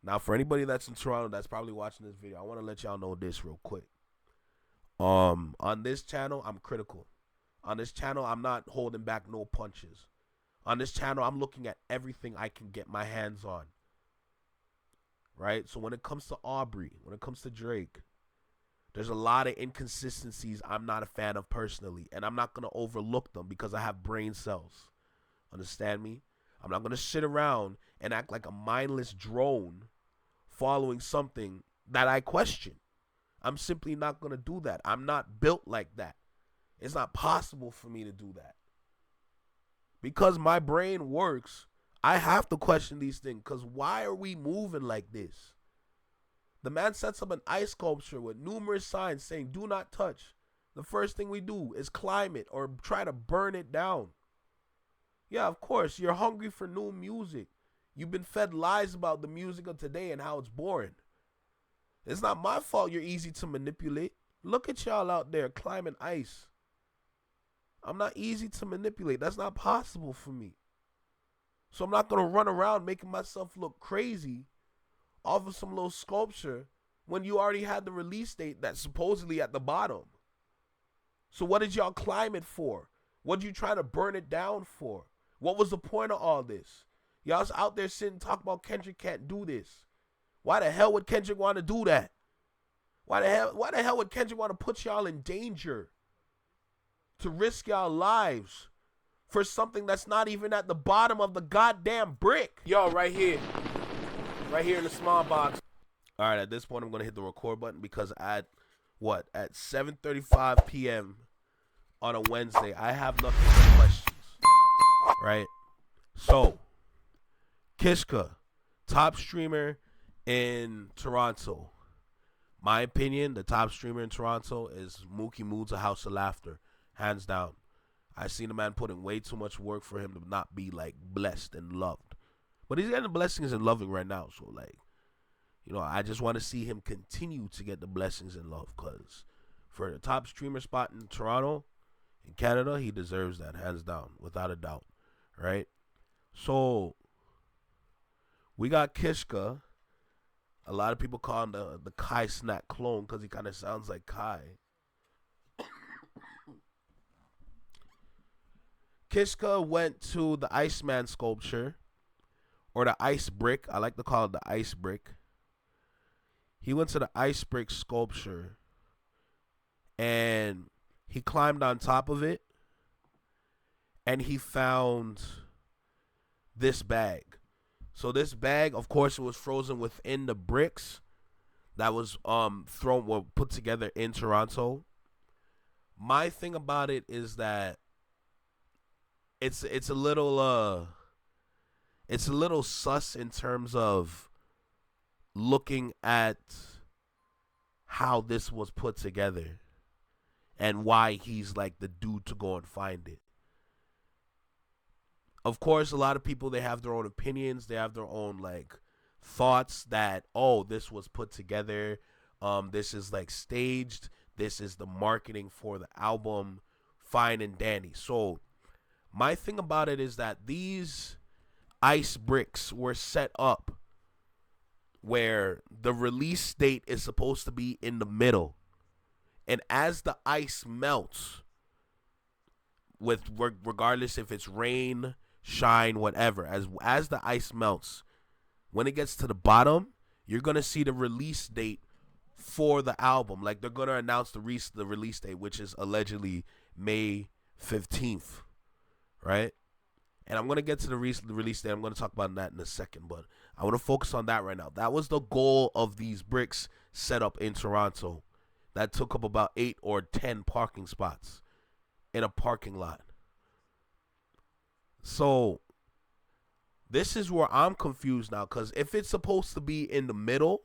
Now, for anybody that's in Toronto that's probably watching this video, I want to let y'all know this real quick. On this channel, I'm critical. On this channel, I'm not holding back no punches. On this channel, I'm looking at everything I can get my hands on. Right? So when it comes to Aubrey, when it comes to Drake, there's a lot of inconsistencies I'm not a fan of personally. And I'm not going to overlook them because I have brain cells. Understand me? I'm not going to sit around and act like a mindless drone following something that I question. I'm simply not going to do that. I'm not built like that. It's not possible for me to do that. Because my brain works, I have to question these things. Because why are we moving like this? The man sets up an ice sculpture with numerous signs saying, do not touch. The first thing we do is climb it or try to burn it down. Yeah, of course, you're hungry for new music. You've been fed lies about the music of today and how it's boring. It's not my fault you're easy to manipulate. Look at y'all out there climbing ice. I'm not easy to manipulate. That's not possible for me. So I'm not going to run around making myself look crazy off of some little sculpture when you already had the release date that's supposedly at the bottom. So what did y'all climb it for? What did you try to burn it down for? What was the point of all this? Y'all's out there sitting talking about Kendrick can't do this. Why the hell would Kendrick want to do that? Why the hell would Kendrick want to put y'all in danger? To risk y'all lives for something that's not even at the bottom of the goddamn brick. Yo, right here in the small box. All right, at this point, I'm going to hit the record button because at 7:35 p.m. on a Wednesday, I have nothing but questions, right? So, Kishka, top streamer in Toronto. My opinion, the top streamer in Toronto is Mookie Moods, A House of Laughter. Hands down. I seen the man put in way too much work for him to not be, like, blessed and loved. But he's getting the blessings and loving right now. So, like, you know, I just want to see him continue to get the blessings and love. Because for the top streamer spot in Toronto, in Canada, he deserves that, hands down, without a doubt. Right? So, we got Kishka. A lot of people call him the Kai Snack clone because he kind of sounds like Kai. Kishka went to the Iceman sculpture, or the ice brick. I like to call it the ice brick. He went to the ice brick sculpture, and he climbed on top of it, and he found this bag. So this bag, of course, it was frozen within the bricks that was put together in Toronto. My thing about it is that it's a little sus in terms of looking at how this was put together and why he's like the dude to go and find it. Of course, a lot of people, they have their own opinions, they have their own like thoughts that, oh, this was put together, this is like staged, this is the marketing for the album, fine and dandy. So my thing about it is that these ice bricks were set up where the release date is supposed to be in the middle. And as the ice melts, regardless if it's rain, shine, whatever, as the ice melts, when it gets to the bottom, you're going to see the release date for the album. Like, they're going to announce the release date, which is allegedly May 15th. Right? And I'm going to get to the release date. I'm going to talk about that in a second, but I want to focus on that right now. That was the goal of these bricks set up in Toronto. That took up about 8 or 10 parking spots in a parking lot. So this is where I'm confused now, because if it's supposed to be in the middle,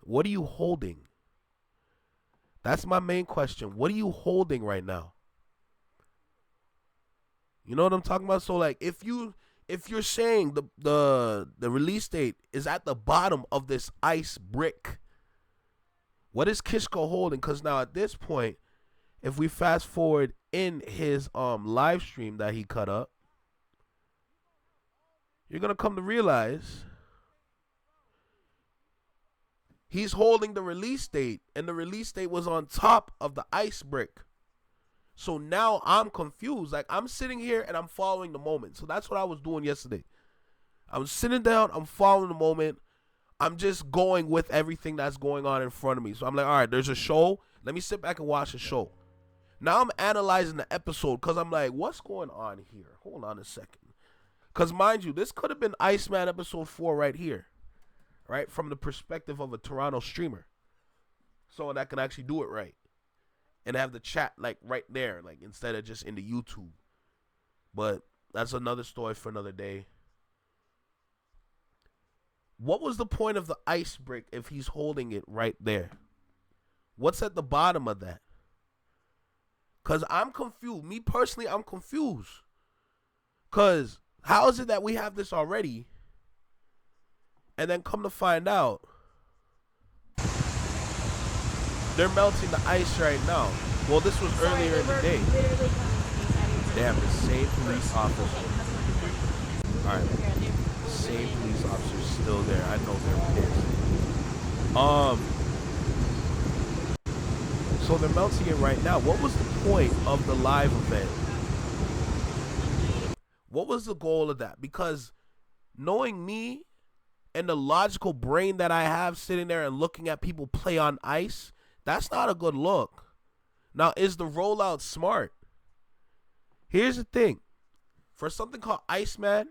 what are you holding? That's my main question. What are you holding right now? You know what I'm talking about? So like, if you're saying the release date is at the bottom of this ice brick, what is Kishka holding? Because now at this point, if we fast forward in his live stream that he cut up, you're gonna come to realize He's holding the release date, and the release date was on top of the ice brick. So now I'm confused. Like, I'm sitting here and I'm following the moment. So that's what I was doing yesterday. I was sitting down, I'm following the moment. I'm just going with everything that's going on in front of me. So I'm like, all right, there's a show. Let me sit back and watch the show. Now I'm analyzing the episode because I'm like, what's going on here? Hold on a second. Because mind you, this could have been Iceman episode 4 right here. Right? From the perspective of a Toronto streamer. Someone that can actually do it right. And have the chat like right there. Like instead of just in the YouTube. But that's another story for another day. What was the point of the ice brick if he's holding it right there? What's at the bottom of that? Because I'm confused. Me personally, I'm confused. Because how is it that we have this already? And then come to find out, they're melting the ice right now. Well, this was earlier in the day. Damn, the same police officer. Alright. Same police officer's still there. I know they're pissed. So they're melting it right now. What was the point of the live event? What was the goal of that? Because knowing me and the logical brain that I have sitting there and looking at people play on ice, that's not a good look. Now, is the rollout smart? Here's the thing. For something called Iceman,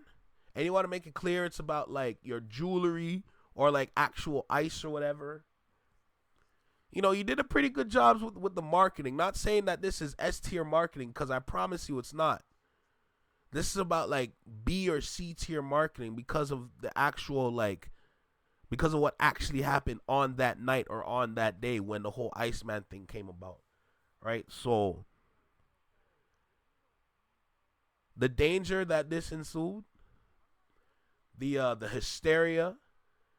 and you want to make it clear it's about like your jewelry or like actual ice or whatever. You know, you did a pretty good job with the marketing. Not saying that this is S-tier marketing, because I promise you it's not. This is about like B or C tier marketing because of the actual like, because of what actually happened on that night or on that day when the whole Iceman thing came about. Right? So the danger that this ensued, the hysteria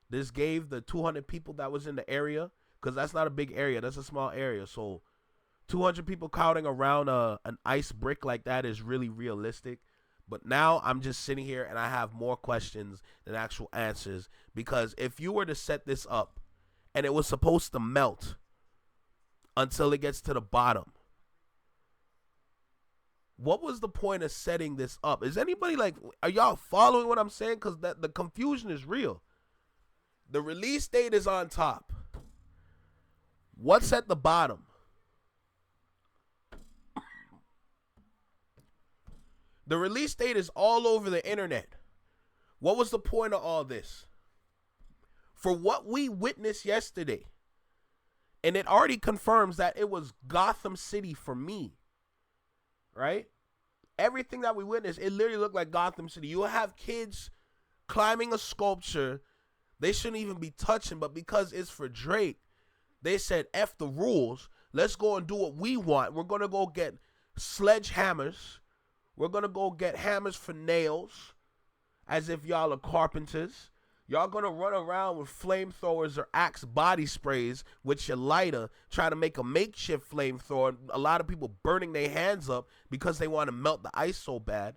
this gave the 200 people that was in the area, because that's not a big area, that's a small area. So 200 people crowding around an ice brick like that is really realistic. But now I'm just sitting here and I have more questions than actual answers, because if you were to set this up and it was supposed to melt until it gets to the bottom, what was the point of setting this up? Is anybody like, are y'all following what I'm saying? Because the confusion is real. The release date is on top. What's at the bottom? The release date is all over the internet. What was the point of all this? For what we witnessed yesterday, and it already confirms that it was Gotham City for me, right? Everything that we witnessed, it literally looked like Gotham City. You have kids climbing a sculpture they shouldn't even be touching, but because it's for Drake, they said, F the rules. Let's go and do what we want. We're going to go get sledgehammers. We're going to go get hammers for nails, as if y'all are carpenters. Y'all going to run around with flamethrowers or Axe body sprays with your lighter, trying to make a makeshift flamethrower. A lot of people burning their hands up because they want to melt the ice so bad.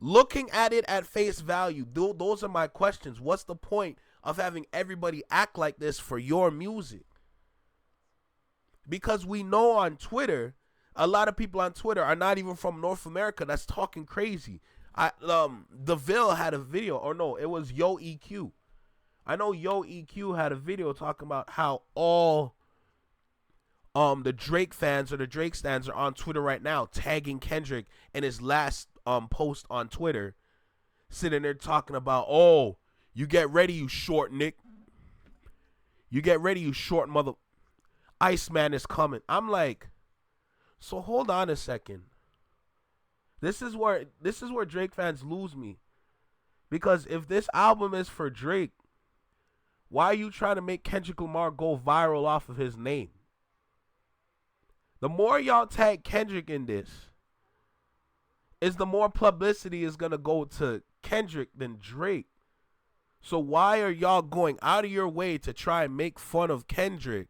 Looking at it at face value, those are my questions. What's the point of having everybody act like this for your music? Because we know on Twitter, a lot of people on Twitter are not even from North America that's talking crazy. DeVille had a video, or no, it was Yo EQ. I know Yo EQ had a video talking about how all the Drake fans or the Drake stans are on Twitter right now, tagging Kendrick in his last post on Twitter, sitting there talking about, oh, you get ready, you short Nick. You get ready, you short mother. Iceman is coming. I'm like, so hold on a second. This is where Drake fans lose me. Because if this album is for Drake, why are you trying to make Kendrick Lamar go viral off of his name? The more y'all tag Kendrick in this, is the more publicity is going to go to Kendrick than Drake. So why are y'all going out of your way to try and make fun of Kendrick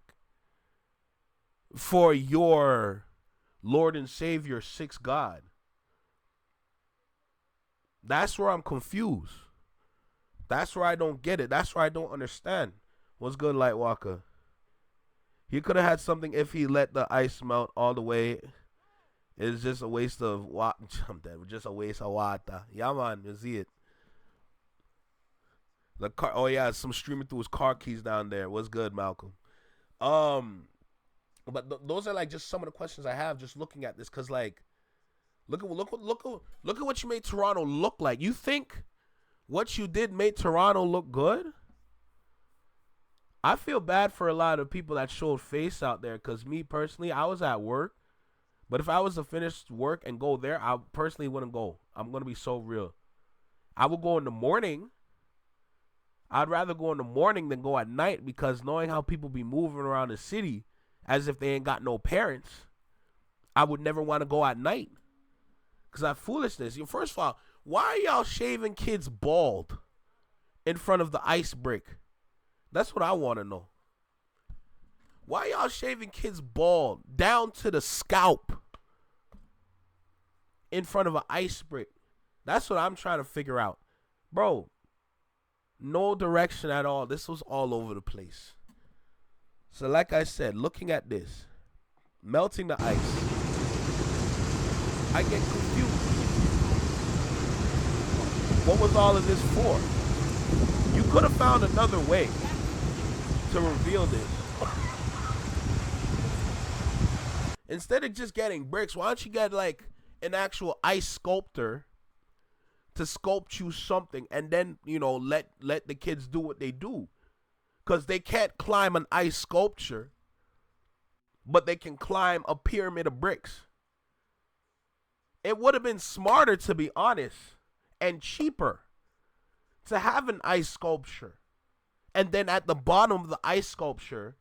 for your Lord and Savior, sixth God? That's where I'm confused. That's where I don't get it. That's where I don't understand. What's good, Lightwalker? He could have had something if he let the ice melt all the way. It's just a waste of water. I'm dead. Just a waste of water. Yeah, man. You see it. The car. Oh yeah, some streaming through his car keys down there. What's good, Malcolm? But those are like just some of the questions I have just looking at this, cause like, look at what you made Toronto look like. You think what you did made Toronto look good? I feel bad for a lot of people that showed face out there, cause me personally, I was at work. But if I was to finish work and go there, I personally wouldn't go. I'm gonna be so real. I would go in the morning. I'd rather go in the morning than go at night, because knowing how people be moving around the city as if they ain't got no parents, I would never want to go at night. Because that foolishness. First of all, why are y'all shaving kids bald in front of the ice brick? That's what I want to know. Why y'all shaving kids bald down to the scalp in front of an ice brick? That's what I'm trying to figure out. Bro, no direction at all. This was all over the place. So like I said, looking at this, melting the ice, I get confused. What was all of this for? You could have found another way to reveal this. Instead of just getting bricks, why don't you get like an actual ice sculptor to sculpt you something, and then, you know, let the kids do what they do. Because they can't climb an ice sculpture, but they can climb a pyramid of bricks. It would have been smarter, to be honest, and cheaper to have an ice sculpture. And then at the bottom of the ice sculpture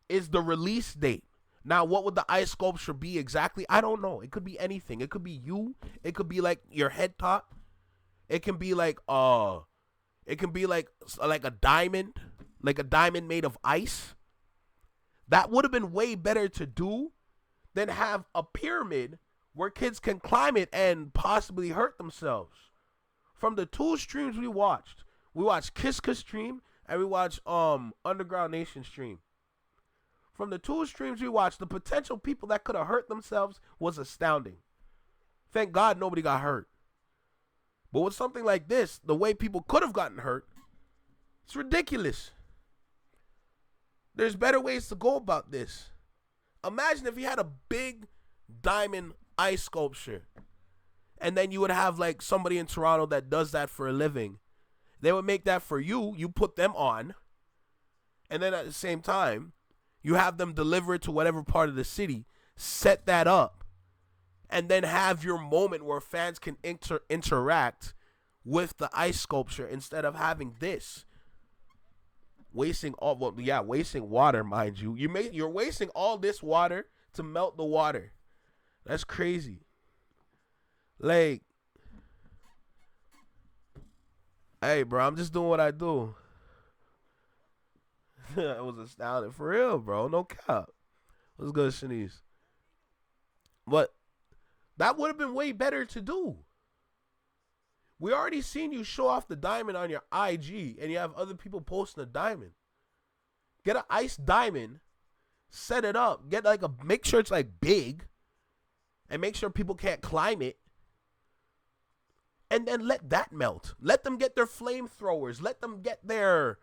is the release date. Now, what would the ice sculpture be exactly? I don't know. It could be anything. It could be you. It could be like your head top. It can be like a diamond, like a diamond made of ice. That would have been way better to do than have a pyramid where kids can climb it and possibly hurt themselves. From the two streams we watched Kiska stream and we watched Underground Nation stream. From the two streams we watched, the potential people that could have hurt themselves was astounding. Thank God nobody got hurt. But with something like this, the way people could have gotten hurt, it's ridiculous. There's better ways to go about this. Imagine if you had a big diamond ice sculpture, and then you would have like somebody in Toronto that does that for a living. They would make that for you. You put them on, and then at the same time, you have them deliver it to whatever part of the city, set that up, and then have your moment where fans can interact with the ice sculpture instead of having this. Wasting water, mind you. You're wasting all this water to melt the water. That's crazy. Like, hey, bro, I'm just doing what I do. It was astounding. For real, bro. No cap. What's good, Shanice? But that would have been way better to do. We already seen you show off the diamond on your IG, and you have other people posting a diamond. Get an ice diamond, set it up, make sure it's like big, and make sure people can't climb it. And then let that melt. Let them get their flamethrowers. Let them get their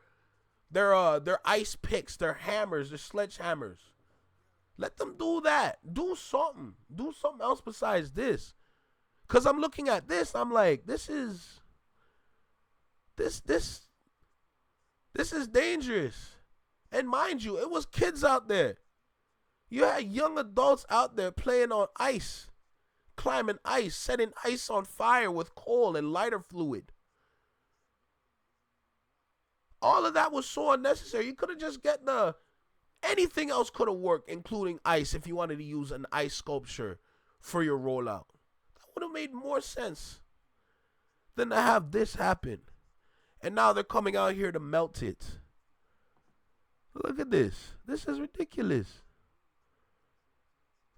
ice picks, their hammers, their sledgehammers. Let them do that. Do something. Do something else besides this. Cause I'm looking at this, I'm like, this is dangerous. And mind you, it was kids out there. You had young adults out there playing on ice, climbing ice, setting ice on fire with coal and lighter fluid. All of that was so unnecessary. You could have just anything else could have worked, including ice, if you wanted to use an ice sculpture for your rollout. That would have made more sense than to have this happen. And now they're coming out here to melt it. Look at this. This is ridiculous.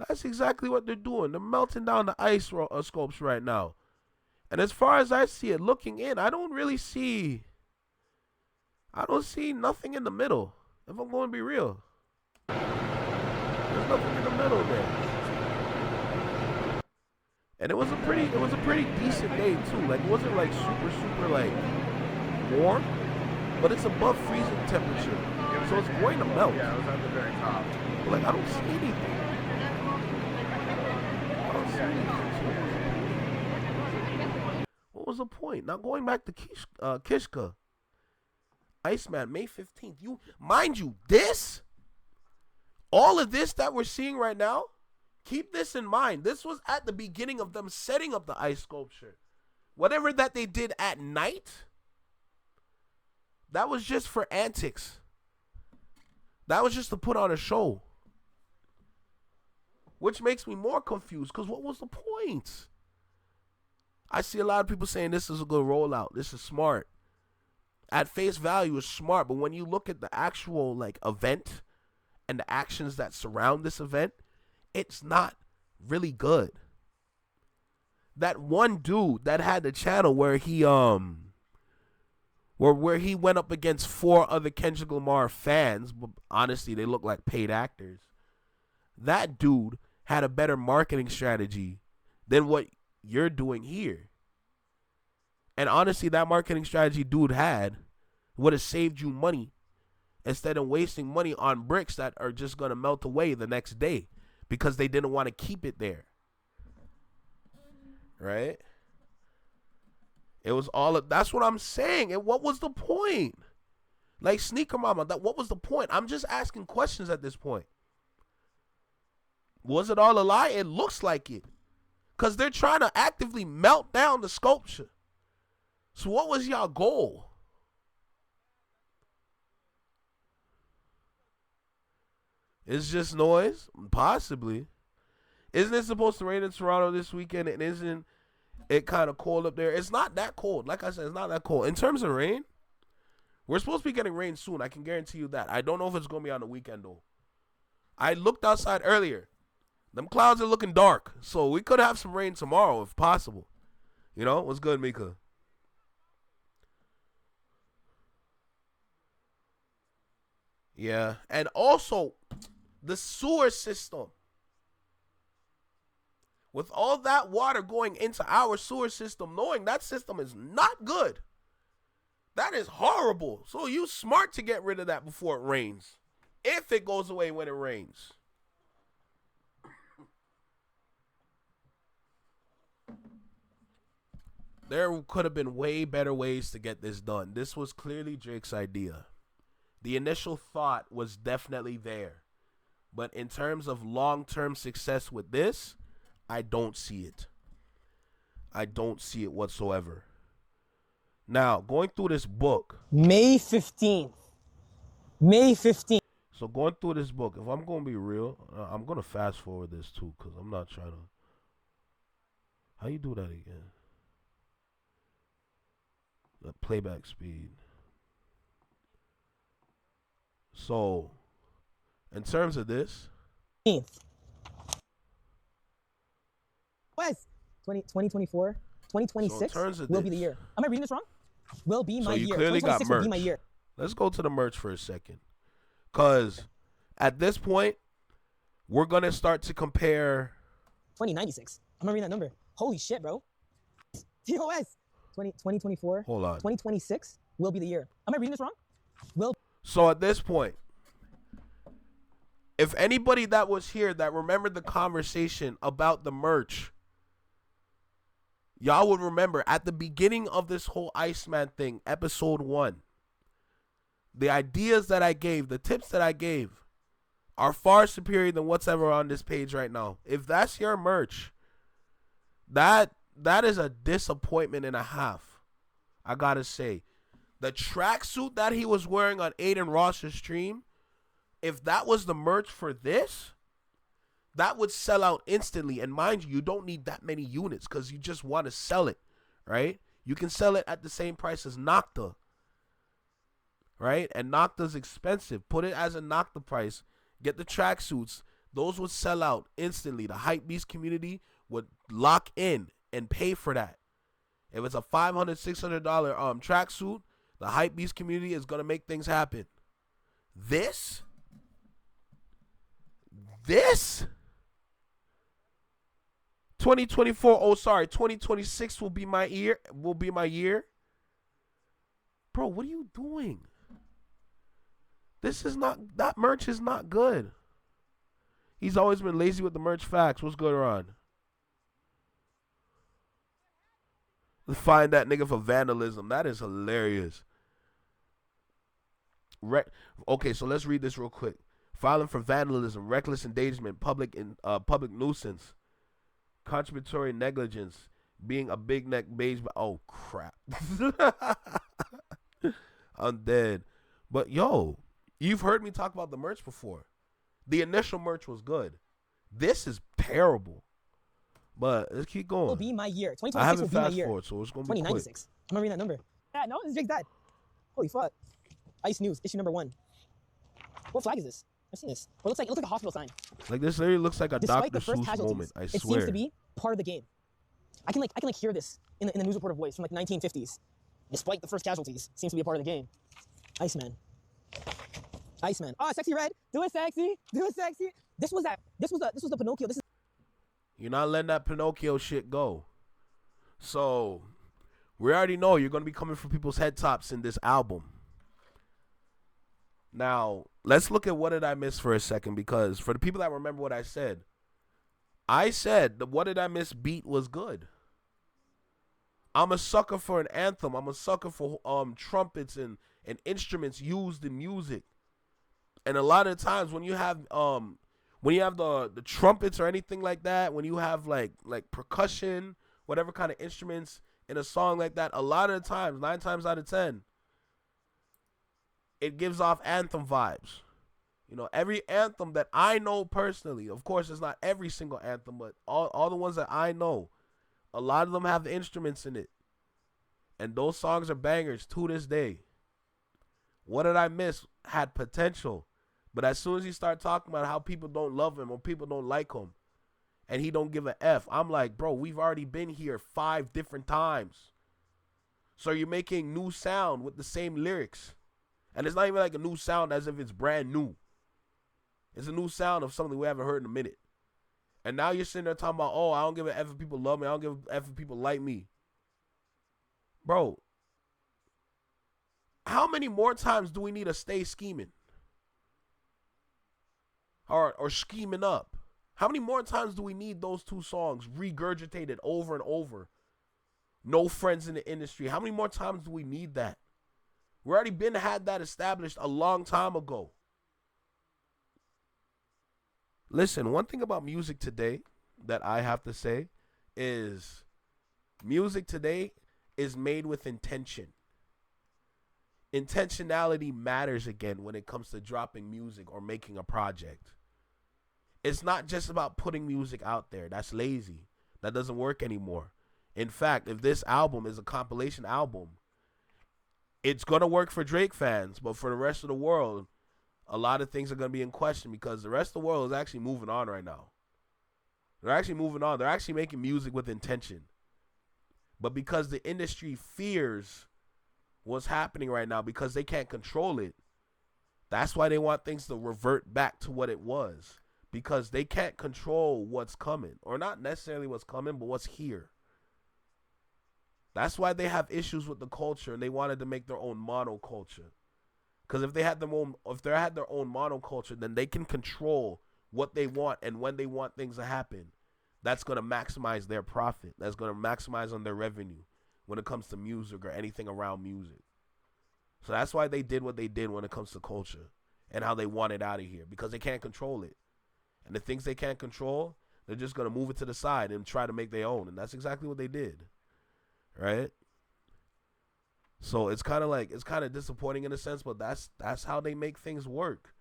That's exactly what they're doing. They're melting down the ice sculpture right now. And as far as I see it, looking in, I don't see nothing in the middle. If I'm going to be real, there's nothing in the middle there. And it was a pretty decent day too. Like, it wasn't like super like warm, but it's above freezing temperature, so it's going to melt. Yeah, it was at the very top. But like, I don't see anything. What was the point? Now going back to Kishka. Iceman, May 15th. Mind you, all of this that we're seeing right now, keep this in mind. This was at the beginning of them setting up the ice sculpture. Whatever that they did at night, that was just for antics. That was just to put on a show. Which makes me more confused, because what was the point? I see a lot of people saying this is a good rollout. This is smart. At face value, it's smart, but when you look at the actual like event and the actions that surround this event, it's not really good. That one dude that had the channel where he where he went up against 4 other Kendrick Lamar fans, but honestly they look like paid actors. That dude had a better marketing strategy than what you're doing here. And honestly, that marketing strategy dude had would have saved you money instead of wasting money on bricks that are just going to melt away the next day because they didn't want to keep it there. Right? It was that's what I'm saying. And what was the point? Like, Sneaker Mama, what was the point? I'm just asking questions at this point. Was it all a lie? It looks like it. Because they're trying to actively melt down the sculpture. So what was y'all goal? It's just noise? Possibly. Isn't it supposed to rain in Toronto this weekend? And isn't it kind of cold up there? It's not that cold. Like I said, it's not that cold. In terms of rain, we're supposed to be getting rain soon. I can guarantee you that. I don't know if it's going to be on the weekend, though. I looked outside earlier. Them clouds are looking dark. So we could have some rain tomorrow if possible. You know? What's good, Mika? Yeah. And also, the sewer system. With all that water going into our sewer system, knowing that system is not good. That is horrible. So you smart to get rid of that before it rains. If it goes away when it rains. There could have been way better ways to get this done. This was clearly Drake's idea. The initial thought was definitely there. But in terms of long-term success with this, I don't see it. I don't see it whatsoever. Now, going through this book. May 15th. May 15th. So going through this book, if I'm going to be real, I'm going to fast forward this too, because I'm not trying to. How you do that again? The playback speed. So, in terms of this. 15th. West. 2024. 2026 so will be the year. Am I reading this wrong? Will be my year. So you clearly got merch. Will be my year. Let's go to the merch for a second. Because at this point, we're going to start to compare. 2096. I'm going to read that number. Holy shit, bro. TOS. 2024. Hold on. 2026 will be the year. Am I reading this wrong? So at this point, if anybody that was here that remembered the conversation about the merch, y'all would remember at the beginning of this whole Iceman thing, episode 1, the ideas that I gave, the tips that I gave are far superior than what's ever on this page right now. If that's your merch, that is a disappointment and a half. I gotta say. The tracksuit that he was wearing on Adinross's stream, if that was the merch for this, that would sell out instantly. And mind you, you don't need that many units because you just want to sell it, right? You can sell it at the same price as Nocta, right? And Nocta's expensive. Put it as a Nocta price. Get the tracksuits. Those would sell out instantly. The Hypebeast community would lock in and pay for that. If it's a $500, $600 tracksuit, the hype beast community is gonna make things happen. This 2024, 2026 will be my year. Bro, what are you doing? That merch is not good. He's always been lazy with the merch facts. What's good, Ron? Find that nigga for vandalism. That is hilarious. Okay, so let's read this real quick. Filing for vandalism, reckless endangerment, public nuisance, contributory negligence, being a big neck beige. Oh crap! I'm dead. But yo, you've heard me talk about the merch before. The initial merch was good. This is terrible. But let's keep going. Will be my year. I 2026 haven't will be my fast year. forward, so it's gonna be quick. 2096. I'm gonna read that number. Yeah, no, this is Jake's dad. Holy fuck. Ice News, issue number 1. What flag is this? I've seen this. Well, it looks like a hospital sign. Like this literally looks like a Despite Dr. the first Seuss casualties, moment. I it swear. seems to be part of the game. I can hear this in the news reporter voice from like 1950s. Despite the first casualties, seems to be a part of the game. Iceman. Iceman. Oh, sexy red. Do it sexy. Do it sexy. This was the Pinocchio. This is. You're not letting that Pinocchio shit go. So we already know you're gonna be coming for people's head tops in this album. Now, let's look at what did I miss for a second, because for the people that remember what I said the what did I miss beat was good. I'm a sucker for an anthem. I'm a sucker for trumpets and instruments used in music. And a lot of times when you have the trumpets or anything like that, when you have like percussion, whatever kind of instruments in a song like that, a lot of the times, 9 times out of 10, it gives off anthem vibes. You know, every anthem that I know personally, of course it's not every single anthem, but all the ones that I know, a lot of them have the instruments in it. And those songs are bangers to this day. What Did I Miss had potential. But as soon as you start talking about how people don't love him or people don't like him and he don't give a F, I'm like, bro, we've already been here 5 different times. So you're making new sound with the same lyrics. And it's not even like a new sound as if it's brand new. It's a new sound of something we haven't heard in a minute. And now you're sitting there talking about, oh, I don't give a F if people love me. I don't give a F if people like me. Bro, how many more times do we need to stay scheming? Or scheming up? How many more times do we need those 2 songs regurgitated over and over? No friends in the industry. How many more times do we need that? We already had that established a long time ago. Listen, one thing about music today that I have to say is music today is made with intention. Intentionality matters again when it comes to dropping music or making a project. It's not just about putting music out there. That's lazy. That doesn't work anymore. In fact, if this album is a compilation album, it's going to work for Drake fans, but for the rest of the world, a lot of things are going to be in question because the rest of the world is actually moving on right now. They're actually moving on. They're actually making music with intention. But because the industry fears what's happening right now, because they can't control it, that's why they want things to revert back to what it was. Because they can't control what's coming. Or not necessarily what's coming, but what's here. That's why they have issues with the culture and they wanted to make their own monoculture. Because if they had their own monoculture, then they can control what they want and when they want things to happen. That's going to maximize their profit. That's going to maximize on their revenue when it comes to music or anything around music. So that's why they did what they did when it comes to culture and how they want it out of here, because they can't control it. And the things they can't control, they're just going to move it to the side and try to make their own. And that's exactly what they did. Right? So it's kind of disappointing in a sense, but that's how they make things work.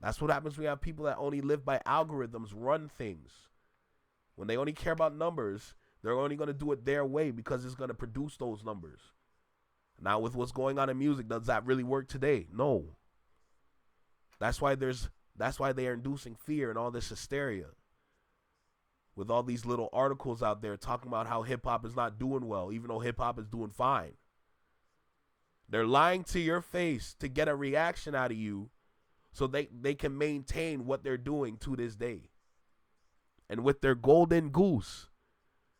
That's what happens when you have people that only live by algorithms run things. When they only care about numbers, they're only going to do it their way because it's going to produce those numbers. Now with what's going on in music, does that really work today? No. That's why they are inducing fear and all this hysteria. with all these little articles out there talking about how hip-hop is not doing well, even though hip-hop is doing fine. They're lying to your face to get a reaction out of you so they can maintain what they're doing to this day. And with their golden goose,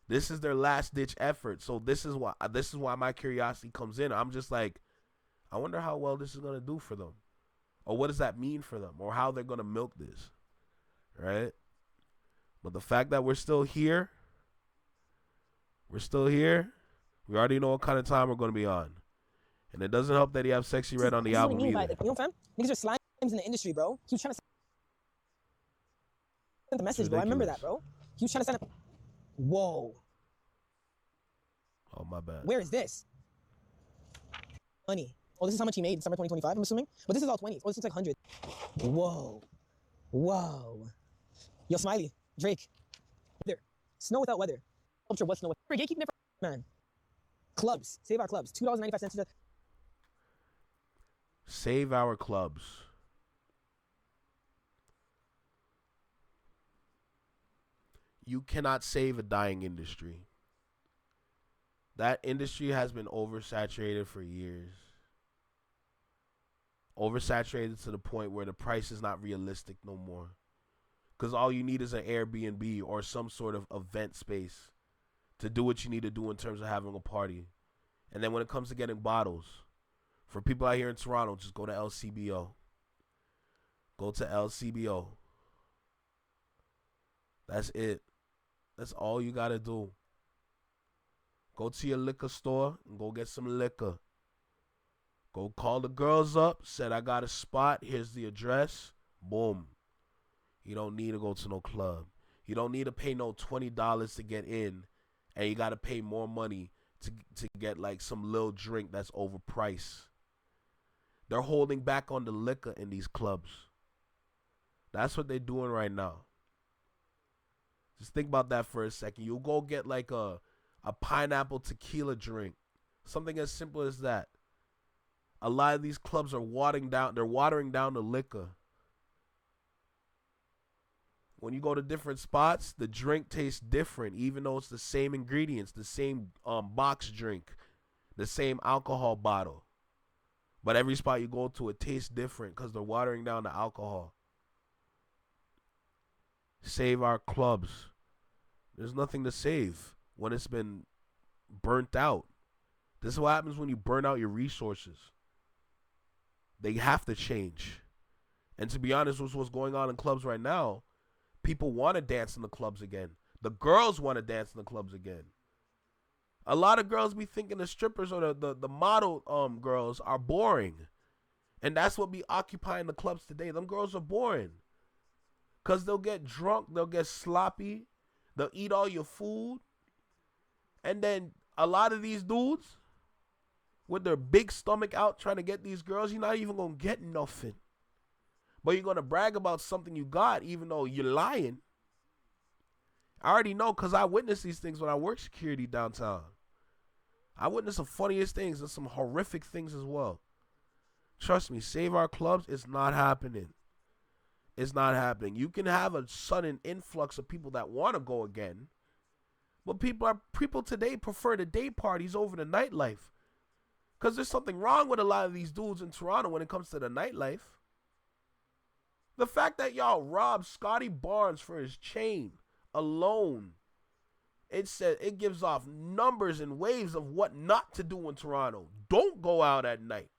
this is their last-ditch effort. So this is why my curiosity comes in. I'm just like, I wonder how well this is going to do for them. Or what does that mean for them? Or how they're going to milk this. Right? But the fact that we're still here, we already know what kind of time we're going to be on. And it doesn't help that he have Sexy Red on the album either. You know, fam? Niggas are slimes in the industry, bro. He was trying to send the message, bro. I remember that, bro. He was trying to send a... Whoa. Oh, my bad. Where is this? Money. Oh, this is how much he made in summer 2025, I'm assuming? But this is all 20s. Oh, this looks like 100. Whoa. Whoa. Yo, Smiley. Drake. Weather. Snow without weather. Ultra what snow without... Gatekeeping it for... Man. Clubs. Save our clubs. $2.95 to the... Save our clubs. You cannot save a dying industry. That industry has been oversaturated for years. Oversaturated to the point where the price is not realistic no more. Because all you need is an Airbnb or some sort of event space to do what you need to do in terms of having a party. And then when it comes to getting bottles, for people out here in Toronto, just go to LCBO. Go to LCBO. That's it. That's all you got to do. Go to your liquor store and go get some liquor. Go call the girls up. Said, I got a spot. Here's the address. Boom. You don't need to go to no club. You don't need to pay no $20 to get in. And you got to pay more money to get like some little drink that's overpriced. They're holding back on the liquor in these clubs. That's what they're doing right now. Just think about that for a second. You'll go get like a pineapple tequila drink. Something as simple as that. A lot of these clubs are watering down the liquor. When you go to different spots, the drink tastes different, even though it's the same ingredients, the same box drink, the same alcohol bottle. But every spot you go to, it tastes different because they're watering down the alcohol. Save our clubs. There's nothing to save when it's been burnt out. This is what happens when you burn out your resources. They have to change. And to be honest with what's going on in clubs right now, people want to dance in the clubs again. The girls want to dance in the clubs again. A lot of girls be thinking the strippers or the model girls are boring. And that's what be occupying the clubs today. Them girls are boring. Because they'll get drunk, they'll get sloppy, they'll eat all your food. And then a lot of these dudes, with their big stomach out trying to get these girls, you're not even going to get nothing. But you're going to brag about something you got even though you're lying. I already know because I witnessed these things when I worked security downtown. I witnessed the funniest things and some horrific things as well. Trust me, save our clubs. It's not happening. It's not happening. You can have a sudden influx of people that want to go again. But people today prefer the day parties over the nightlife. Because there's something wrong with a lot of these dudes in Toronto when it comes to the nightlife. The fact that y'all robbed Scotty Barnes for his chain alone, it gives off numbers and waves of what not to do in Toronto. Don't go out at night.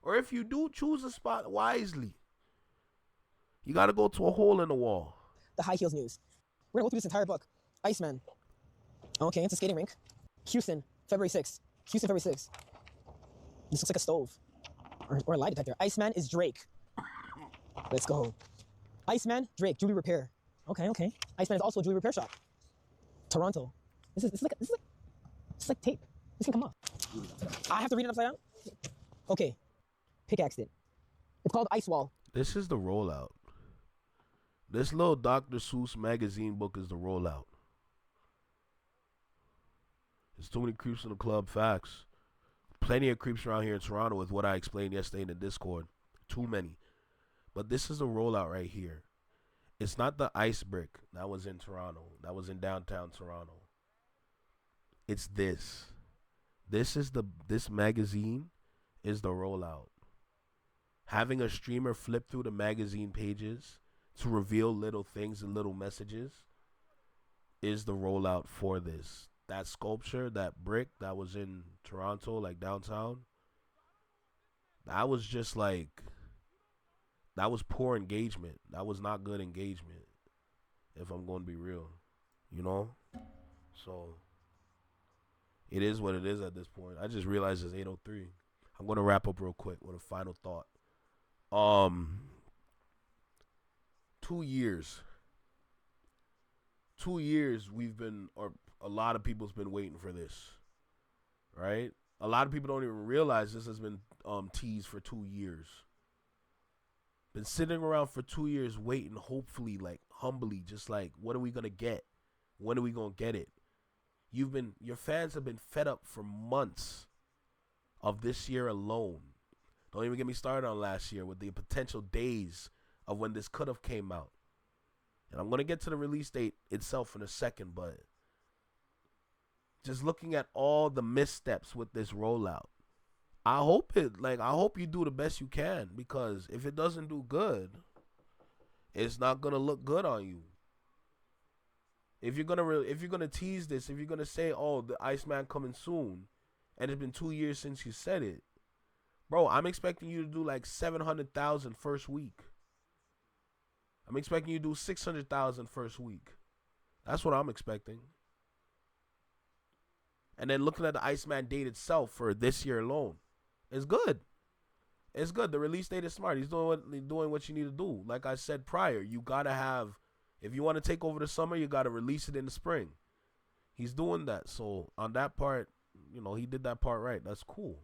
Or if you do, choose a spot wisely. You got to go to a hole in the wall. The high heels news. We're going to go through this entire book. Iceman. Okay, it's a skating rink. Houston, February 6th. Houston, February 6th. This looks like a stove. Or a lie detector. Iceman is Drake. Let's go. Iceman, Drake, jewelry repair. Okay. Iceman is also a jewelry repair shop. Toronto. This is like tape. This can come off. I have to read it upside down? Okay. Pickaxed it. It's called Ice Wall. This is the rollout. This little Dr. Seuss magazine book is the rollout. There's too many creeps in the club, facts. Plenty of creeps around here in Toronto with what I explained yesterday in the Discord. Too many. But this is the rollout right here. It's not the ice brick that was in Toronto. That was in downtown Toronto. It's this. This magazine is the rollout. Having a streamer flip through the magazine pages to reveal little things and little messages is the rollout for this. That sculpture, that brick that was in Toronto, like downtown, that was just like, that was poor engagement. That was not good engagement, if I'm going to be real. You know? So, it is what it is at this point. I just realized it's 8:03. I'm going to wrap up real quick with a final thought. 2 years. 2 years we've been, or a lot of people's been waiting for this, right? A lot of people don't even realize this has been teased for 2 years. Been sitting around for 2 years waiting, hopefully, like humbly, just like, what are we gonna get? When are we gonna get it? Your fans have been fed up for months of this year alone. Don't even get me started on last year with the potential days of when this could have came out. And I'm going to get to the release date itself in a second, but just looking at all the missteps with this rollout, I hope you do the best you can, because if it doesn't do good, it's not going to look good on you. If you're going to tease this, if you're going to say, "Oh, the Iceman coming soon," and it's been 2 years since you said it, bro, I'm expecting you to do like 700,000 first week. I'm expecting you to do 600,000 first week. That's what I'm expecting. And then looking at the Iceman date itself for this year alone, it's good. It's good. The release date is smart. He's doing what you need to do. Like I said prior, you gotta have, if you want to take over the summer, you gotta release it in the spring. He's doing that. So on that part, he did that part right. That's cool.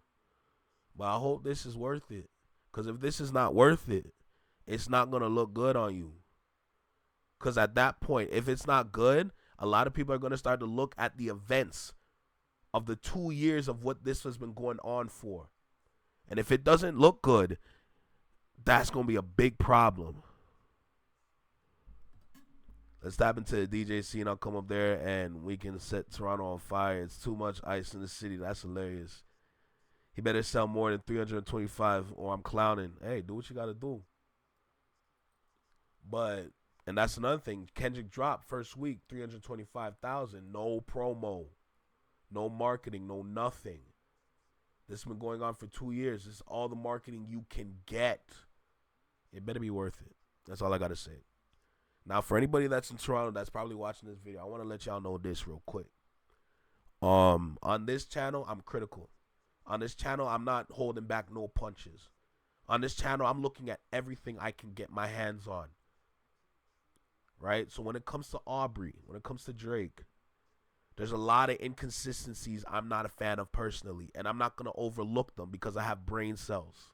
But I hope this is worth it. Because if this is not worth it, it's not going to look good on you. Because at that point, if it's not good, a lot of people are going to start to look at the events of the 2 years of what this has been going on for. And if it doesn't look good, that's going to be a big problem. Let's tap into the DJ scene. I'll come up there and we can set Toronto on fire. It's too much ice in the city. That's hilarious. He better sell more than 325 or I'm clowning. Hey, do what you got to do. And that's another thing. Kendrick dropped first week, 325,000. No promo. No marketing. No nothing. This has been going on for 2 years. This is all the marketing you can get. It better be worth it. That's all I got to say. Now, for anybody that's in Toronto that's probably watching this video, I want to let y'all know this real quick. On this channel, I'm critical. On this channel, I'm not holding back no punches. On this channel, I'm looking at everything I can get my hands on. Right? So when it comes to Aubrey, when it comes to Drake, there's a lot of inconsistencies I'm not a fan of personally. And I'm not going to overlook them because I have brain cells.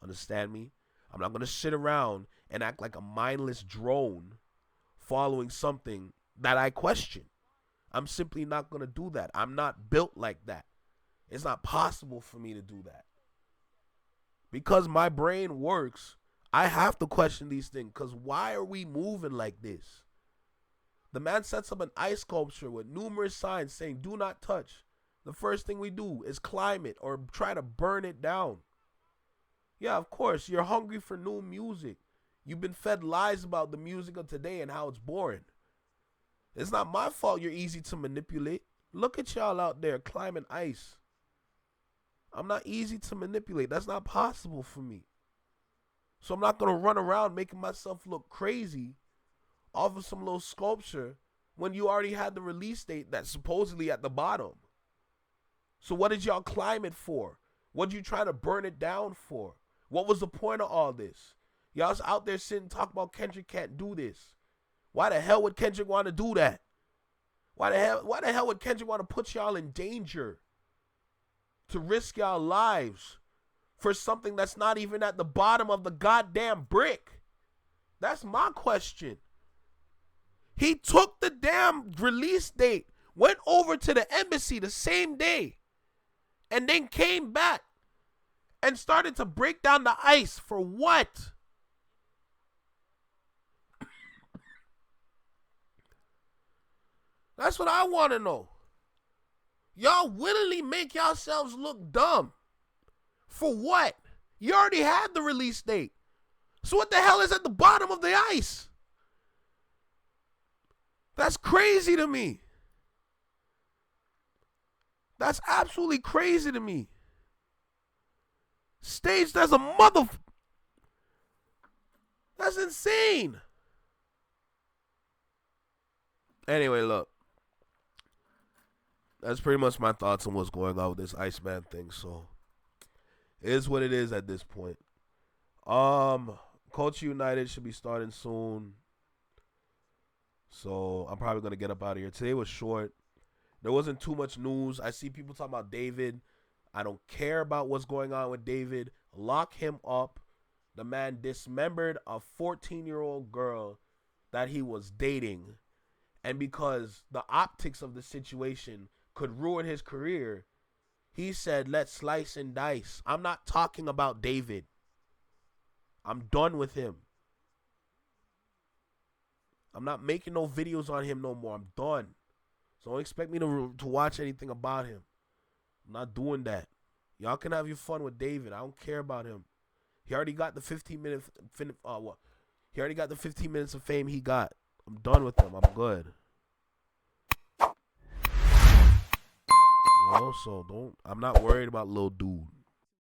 Understand me? I'm not going to sit around and act like a mindless drone following something that I question. I'm simply not going to do that. I'm not built like that. It's not possible for me to do that. Because my brain works, I have to question these things. Because why are we moving like this? The man sets up an ice sculpture with numerous signs saying, "Do not touch." The first thing we do is climb it or try to burn it down. Yeah, of course, you're hungry for new music. You've been fed lies about the music of today and how it's boring. It's not my fault you're easy to manipulate. Look at y'all out there climbing ice. I'm not easy to manipulate. That's not possible for me. So I'm not going to run around making myself look crazy off of some little sculpture when you already had the release date that's supposedly at the bottom. So what did y'all climb it for? What did you try to burn it down for? What was the point of all this? Y'all's out there sitting talking about Kendrick can't do this. Why the hell would Kendrick want to do that? Why the hell would Kendrick want to put y'all in danger? To risk y'all lives for something that's not even at the bottom of the goddamn brick? That's my question. He took the damn release date, went over to the embassy the same day, and then came back and started to break down the ice for what? That's what I want to know. Y'all willingly make yourselves look dumb. For what? You already had the release date. So what the hell is at the bottom of the ice? That's crazy to me. That's absolutely crazy to me. Staged as a mother. That's insane. Anyway, look. That's pretty much my thoughts on what's going on with this Iceman thing. So, it is what it is at this point. Culture United should be starting soon. So, I'm probably going to get up out of here. Today was short. There wasn't too much news. I see people talking about David. I don't care about what's going on with David. Lock him up. The man dismembered a 14-year-old girl that he was dating. And because the optics of the situation could ruin his career, he said, let's slice and dice. I'm not talking about David. I'm done with him. I'm not making no videos on him no more. I'm done. So don't expect me to watch anything about him. I'm not doing that. Y'all can have your fun with David. I don't care about him. He already got the 15 minutes. He already got the 15 minutes of fame he got. I'm done with him. I'm good. You know, so I'm not worried about little dude.